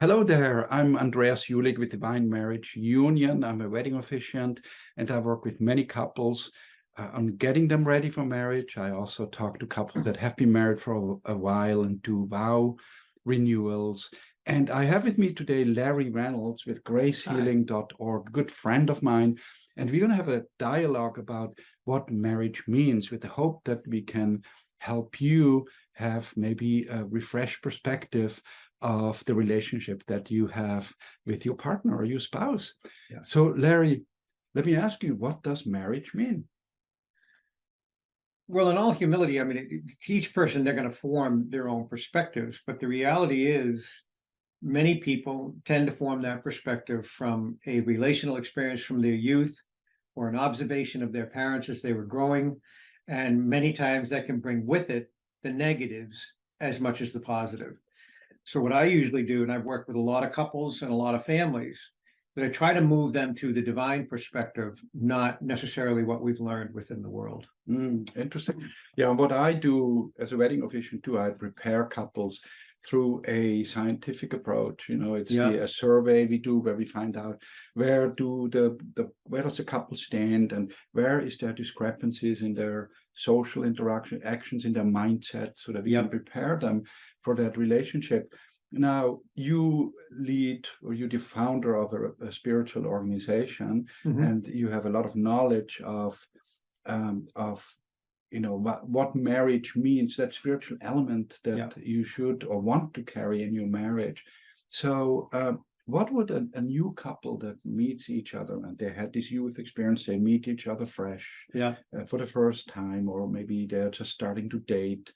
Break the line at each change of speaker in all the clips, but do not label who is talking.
Hello there, I'm Andreas Julig with Divine Marriage Union. I'm a wedding officiant and I work with many couples on getting them ready for marriage. I also talk to couples that have been married for a while and do vow renewals. And I have with me today Larry Reynolds with gracehealing.org, a good friend of mine. And we're going to have a dialogue about what marriage means with the hope that we can help you have maybe a refreshed perspective of the relationship that you have with your partner or your spouse.
Yeah.
So, Larry, let me ask you, what does marriage mean?
Well, in all humility, I mean, to each person, they're going to form their own perspectives. But the reality is, many people tend to form that perspective from a relational experience from their youth or an observation of their parents as they were growing. And many times that can bring with it the negatives as much as the positive. So what I usually do, and I've worked with a lot of couples and a lot of families, that I try to move them to the divine perspective, not necessarily what we've learned within the world.
Interesting. Yeah, what I do as a wedding officiant too, I prepare couples through a scientific approach. It's a survey we do where we find out where does the couple stand and where is there discrepancies in their social interaction, actions, in their mindset, so that we can prepare them for that relationship. Now, you're the founder of a spiritual organization, and you have a lot of knowledge of what marriage means, that spiritual element that you should or want to carry in your marriage. So what would a new couple that meets each other and they had this youth experience, they meet each other fresh for the first time, or maybe they're just starting to date,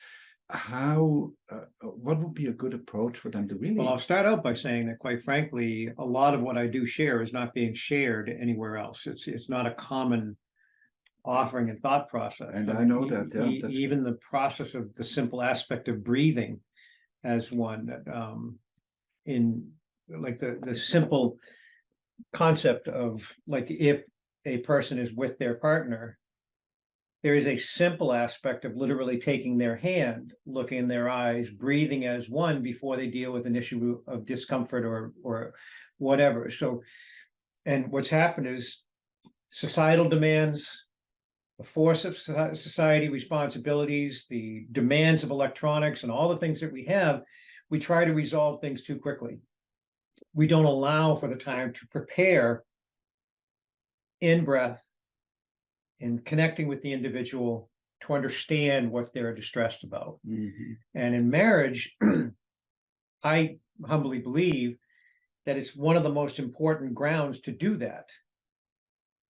what would be a good approach for them to really?
Well, I'll start out by saying that, quite frankly, a lot of what I do share is not being shared anywhere else. It's not a common offering and thought process.
And I know that,
even the process of the simple aspect of breathing as one that in like the simple concept of, like, if a person is with their partner, there is a simple aspect of literally taking their hand, looking in their eyes, breathing as one before they deal with an issue of discomfort or whatever. So, and what's happened is societal demands, the force of society responsibilities, the demands of electronics, and all the things that we have, we try to resolve things too quickly. We don't allow for the time to prepare in breath, in connecting with the individual, to understand what they're distressed about. And in marriage, I humbly believe that it's one of the most important grounds to do that,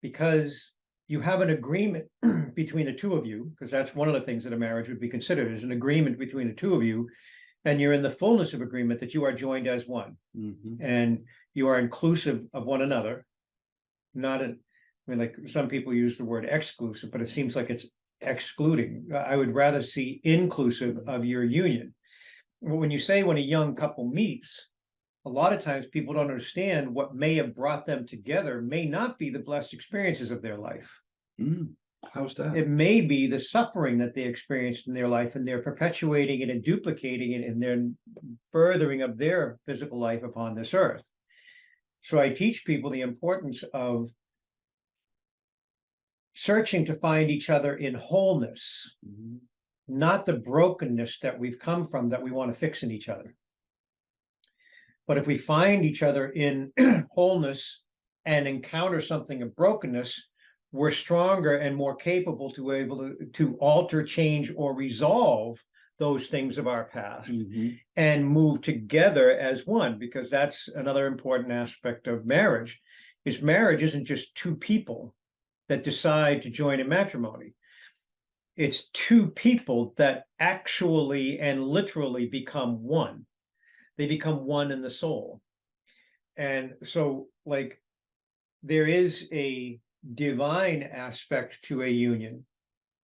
because you have an agreement between the two of you, because that's one of the things that a marriage would be considered, is an agreement between the two of you, and you're in the fullness of agreement that you are joined as one, and you are inclusive of one another. Like some people use the word exclusive, but it seems like it's excluding. I would rather see inclusive of your union. When you say when a young couple meets, a lot of times people don't understand what may have brought them together may not be the blessed experiences of their life.
How's that?
It may be the suffering that they experienced in their life, and they're perpetuating it and duplicating it in their furthering of their physical life upon this earth. So I teach people the importance of searching to find each other in wholeness, not the brokenness that we've come from that we want to fix in each other. But if we find each other in wholeness and encounter something of brokenness, we're stronger and more capable to be able to alter, change, or resolve those things of our past and move together as one, because that's another important aspect of marriage. Marriage isn't just two people that decide to join in matrimony. It's two people that actually and literally become one. They become one in the soul. And so, like, there is a divine aspect to a union.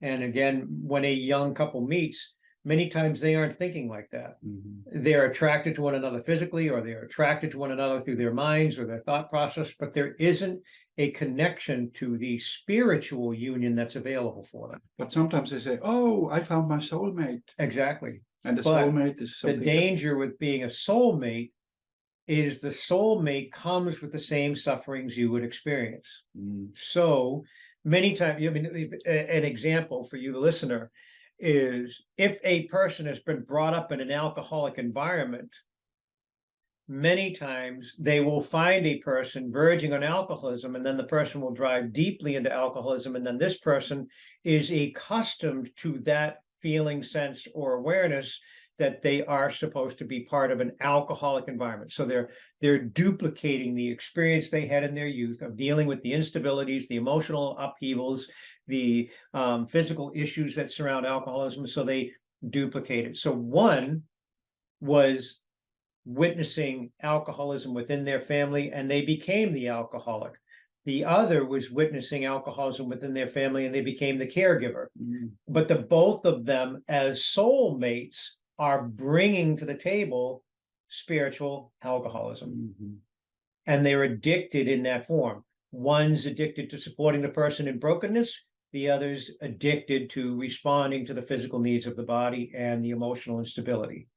And again, when a young couple meets, many times they aren't thinking like that. They're attracted to one another physically, or they're attracted to one another through their minds or their thought process, but there isn't a connection to the spiritual union that's available for them.
But sometimes they say, oh, I found my soulmate.
Exactly.
And the soulmate is something.
The danger with being a soulmate is the soulmate comes with the same sufferings you would experience.
Mm.
So many times, I mean, an example for you, the listener, is if a person has been brought up in an alcoholic environment, many times they will find a person verging on alcoholism, and then the person will drive deeply into alcoholism, and then this person is accustomed to that feeling, sense, or awareness that they are supposed to be part of an alcoholic environment. So they're duplicating the experience they had in their youth of dealing with the instabilities, the emotional upheavals, the physical issues that surround alcoholism. So they duplicate it. So one was witnessing alcoholism within their family, and they became the alcoholic. The other was witnessing alcoholism within their family, and they became the caregiver.
Mm.
But the both of them, as soulmates, are bringing to the table spiritual alcoholism.
Mm-hmm.
And they're addicted in that form. One's addicted to supporting the person in brokenness, the other's addicted to responding to the physical needs of the body and the emotional instability.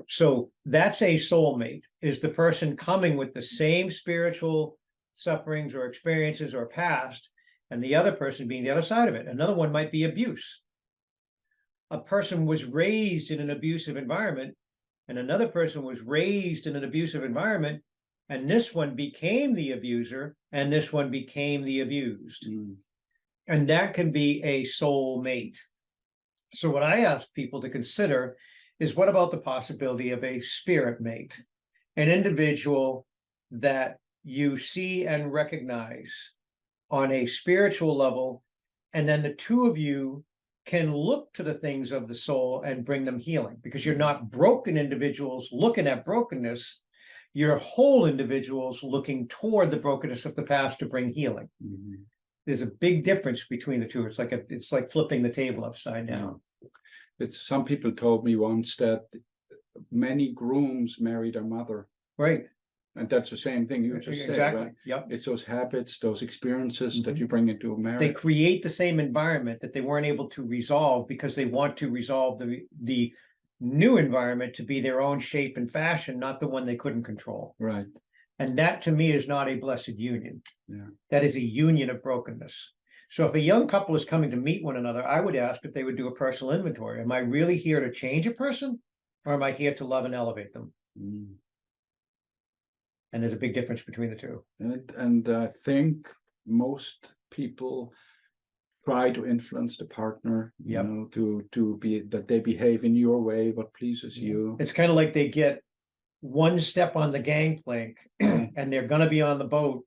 So that's a soulmate, is the person coming with the same spiritual sufferings or experiences or past, and the other person being the other side of it. Another one might be abuse. A person was raised in an abusive environment, and another person was raised in an abusive environment, and this one became the abuser, and this one became the abused.
Mm.
And that can be a soulmate. So what I ask people to consider is, what about the possibility of a spirit mate, an individual that you see and recognize on a spiritual level, and then the two of you can look to the things of the soul and bring them healing, because you're not broken individuals looking at brokenness, you're whole individuals looking toward the brokenness of the past to bring healing.
Mm-hmm.
There's a big difference between the two. It's like flipping the table upside down.
It's some people told me once that many grooms marry their mother.
Right.
And that's the same thing you just said, right?
Yep.
It's those habits, those experiences that
Mhm.
you bring into a
They
marriage.
create the same environment that they weren't able to resolve, because they want to resolve the new environment to be their own shape and fashion, not the one they couldn't control.
Right.
And that, to me, is not a blessed union.
Yeah.
That is a union of brokenness. So if a young couple is coming to meet one another, I would ask if they would do a personal inventory. Am I really here to change a person, or am I here to love and elevate them?
Mm.
And there's a big difference between the two.
And I think most people try to influence the partner, you
Yep.
know, to be that they behave in your way, what pleases you.
It's kind of like they get one step on the gangplank and they're going to be on the boat,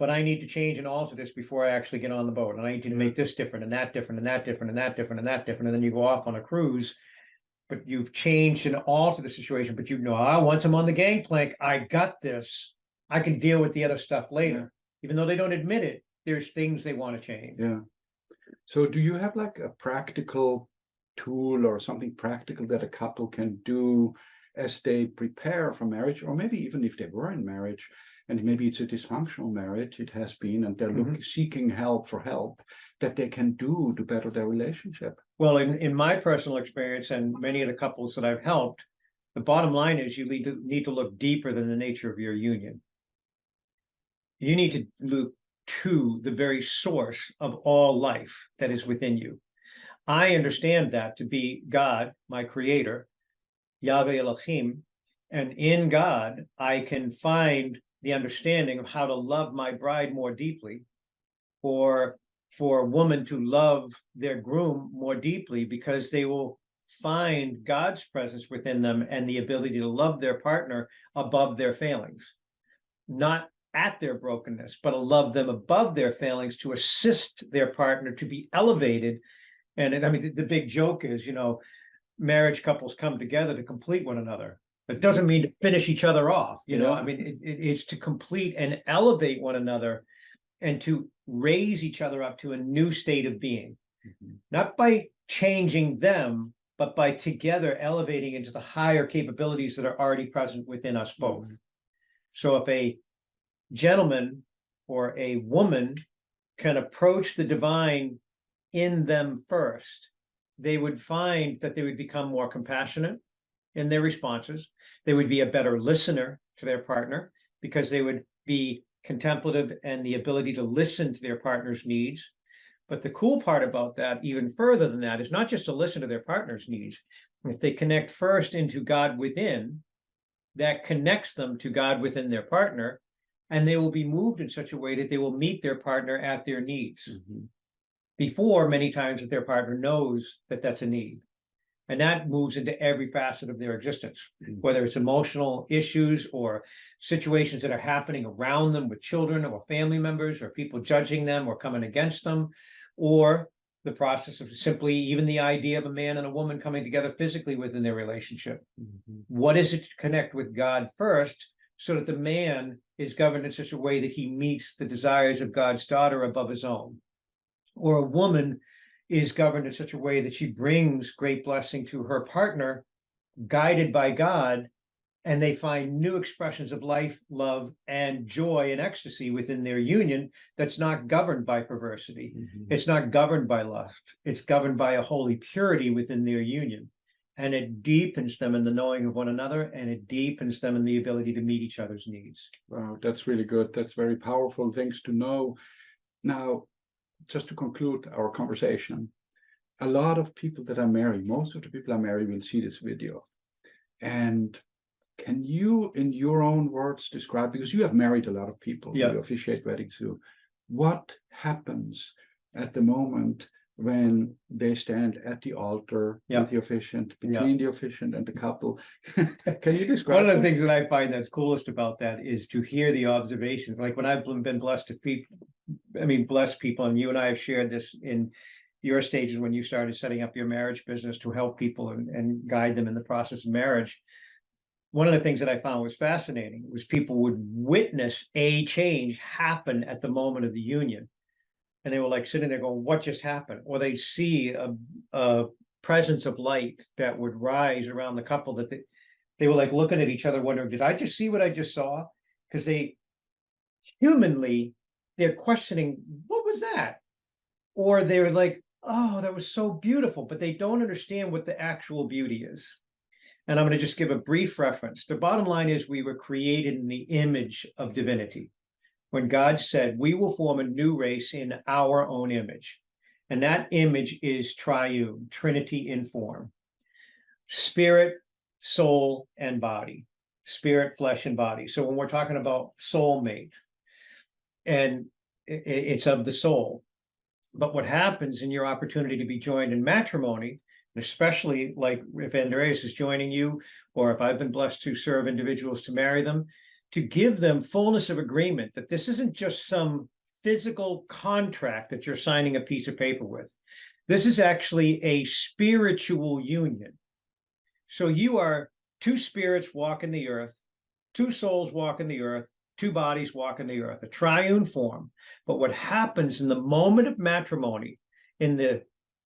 but I need to change and alter this before I actually get on the boat. And I need to make this different and that different and that different and that different and that different. And then you go off on a cruise, but you've changed and altered the situation. But you know, once I'm on the gangplank, I got this. I can deal with the other stuff later.
Yeah.
Even though they don't admit it, there's things they want to change.
Yeah. So do you have like a practical tool or something practical that a couple can do as they prepare for marriage, or maybe even if they were in marriage and maybe it's a dysfunctional marriage, it has been, and they're seeking help, that they can do to better their relationship?
Well, in my personal experience and many of the couples that I've helped, the bottom line is you need to look deeper than the nature of your union. You need to look to the very source of all life that is within you. I understand that to be God, my creator, Yahweh Elohim, and in God, I can find the understanding of how to love my bride more deeply, or for a woman to love their groom more deeply, because they will find God's presence within them and the ability to love their partner above their failings, not at their brokenness, but to love them above their failings, to assist their partner to be elevated. And I mean, the big joke is, you know, marriage couples come together to complete one another. It doesn't mean to finish each other off, you know. I mean, it's to complete and elevate one another and to raise each other up to a new state of being, not by changing them, but by together elevating into the higher capabilities that are already present within us both. So if a gentleman or a woman can approach the divine in them first, they would find that they would become more compassionate in their responses. They would be a better listener to their partner because they would be contemplative and the ability to listen to their partner's needs. But the cool part about that, even further than that, is not just to listen to their partner's needs. If they connect first into God within, that connects them to God within their partner, and they will be moved in such a way that they will meet their partner at their needs. Before, many times, that their partner knows that that's a need. And that moves into every facet of their existence, whether it's emotional issues or situations that are happening around them with children or family members or people judging them or coming against them, or the process of simply even the idea of a man and a woman coming together physically within their relationship. What is it to connect with God first so that the man is governed in such a way that he meets the desires of God's daughter above his own? Or a woman is governed in such a way that she brings great blessing to her partner, guided by God, and they find new expressions of life, love, and joy and ecstasy within their union that's not governed by perversity. It's not governed by lust. It's governed by a holy purity within their union. And it deepens them in the knowing of one another, and it deepens them in the ability to meet each other's needs.
Wow, that's really good. That's very powerful things to know. Now, just to conclude our conversation, a lot of people that are married, most of the people are married will see this video. And can you, in your own words, describe, because you have married a lot of people, you officiate weddings too, what happens at the moment when they stand at the altar with the officiant, between the officiant and the couple? Can you describe
One of the things that I find that's coolest about that is to hear the observations. Like when I've been blessed to bless people, and you and I have shared this in your stages when you started setting up your marriage business to help people and guide them in the process of marriage. One of the things that I found was fascinating was people would witness a change happen at the moment of the union. And they were like sitting there going, what just happened? Or they see a presence of light that would rise around the couple, that they were like looking at each other wondering, did I just see what I just saw? Because they're questioning, what was that? Or they were like, oh, that was so beautiful, but they don't understand what the actual beauty is. And I'm going to just give a brief reference. The bottom line is we were created in the image of divinity. When God said, we will form a new race in our own image. And that image is triune, Trinity in form. Spirit, soul, and body. Spirit, flesh, and body. So when we're talking about soulmate, and it's of the soul. But what happens in your opportunity to be joined in matrimony, and especially like if Andreas is joining you, or if I've been blessed to serve individuals to marry them, to give them fullness of agreement that this isn't just some physical contract that you're signing a piece of paper with. This is actually a spiritual union. So you are two spirits walking the earth, two souls walking the earth, two bodies walking the earth, a triune form. But what happens in the moment of matrimony, in the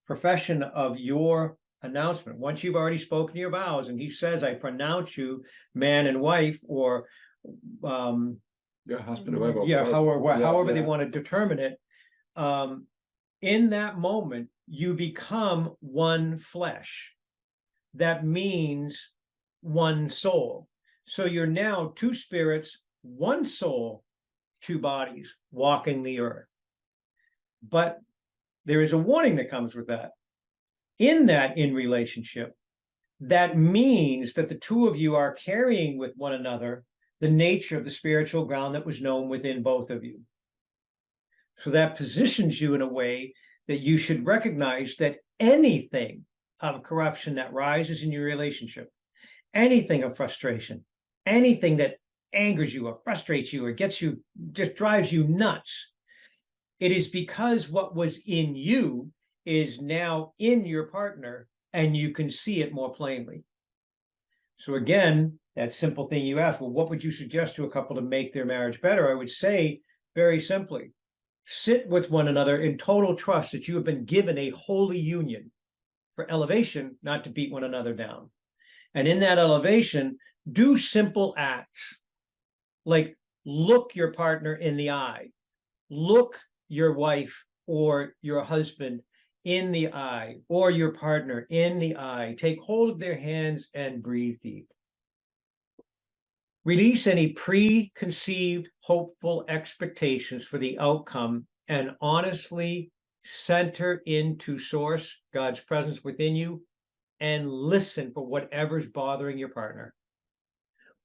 profession of your announcement, once you've already spoken your vows, and he says, I pronounce you man and wife, or
husband or wife,
however they want to determine it, in that moment, you become one flesh. That means one soul. So you're now two spirits, one soul, two bodies walking the earth. But there is a warning that comes with that. In relationship, that means that the two of you are carrying with one another the nature of the spiritual ground that was known within both of you. So that positions you in a way that you should recognize that anything of corruption that rises in your relationship, anything of frustration, anything that angers you or frustrates you or gets you, just drives you nuts, it is because what was in you is now in your partner, and you can see it more plainly. So again, that simple thing you asked, well, what would you suggest to a couple to make their marriage better? I would say very simply, sit with one another in total trust that you have been given a holy union for elevation, not to beat one another down. And in that elevation, do simple acts like look your partner in the eye, look your wife or your husband in the eye, or your partner in the eye. Take hold of their hands and breathe deep. Release any preconceived, hopeful expectations for the outcome and honestly center into source, God's presence within you, and listen for whatever's bothering your partner.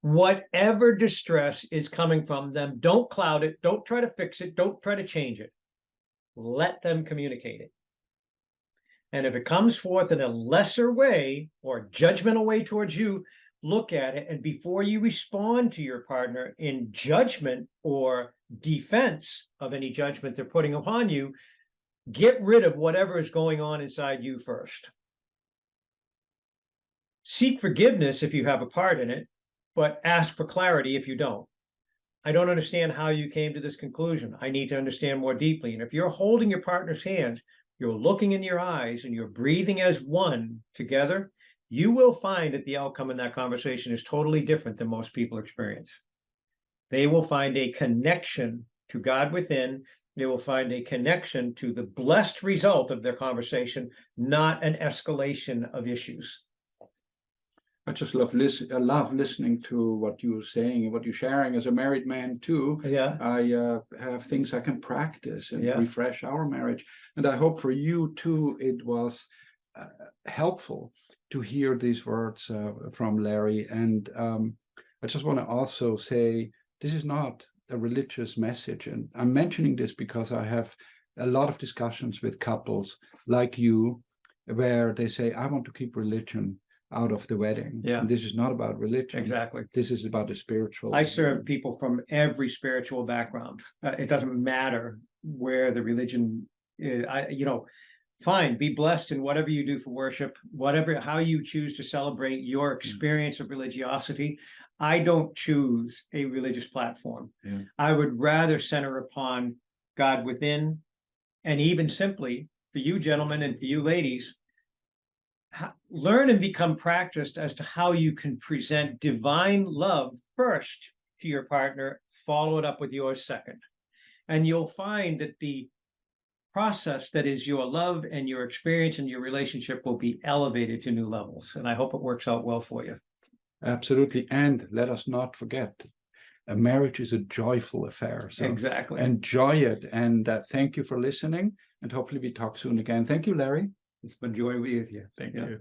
Whatever distress is coming from them, don't cloud it, don't try to fix it, don't try to change it. Let them communicate it. And if it comes forth in a lesser way or judgmental way towards you, look at it, and before you respond to your partner in judgment or defense of any judgment they're putting upon you, get rid of whatever is going on inside you first. Seek forgiveness if you have a part in it, but ask for clarity if you don't. I don't understand how you came to this conclusion. I need to understand more deeply. And if you're holding your partner's hands, you're looking in your eyes, and you're breathing as one together, you will find that the outcome in that conversation is totally different than most people experience. They will find a connection to God within. They will find a connection to the blessed result of their conversation, not an escalation of issues.
I just love listening to what you're saying and what you're sharing as a married man too.
Yeah.
I have things I can practice and
Yeah.
refresh our marriage. And I hope for you too, it was helpful to hear these words from Larry. And I just want to also say, this is not a religious message. And I'm mentioning this because I have a lot of discussions with couples like you, where they say, I want to keep religion out of the wedding.
Yeah.
And this is not about religion.
Exactly.
This is about the spiritual.
I serve people from every spiritual background. It doesn't matter where the religion is. Fine, be blessed in whatever you do for worship, how you choose to celebrate your experience of religiosity. I don't choose a religious platform.
Yeah.
I would rather center upon God within, and even simply for you gentlemen and for you ladies, learn and become practiced as to how you can present divine love first to your partner, follow it up with yours second. And you'll find that the process that is your love and your experience and your relationship will be elevated to new levels. And I hope it works out well for you.
Absolutely. And let us not forget, a marriage is a joyful affair. So
exactly.
Enjoy it. And thank you for listening. And hopefully we talk soon again. Thank you, Larry.
It's been joy to be with you.
Thank you.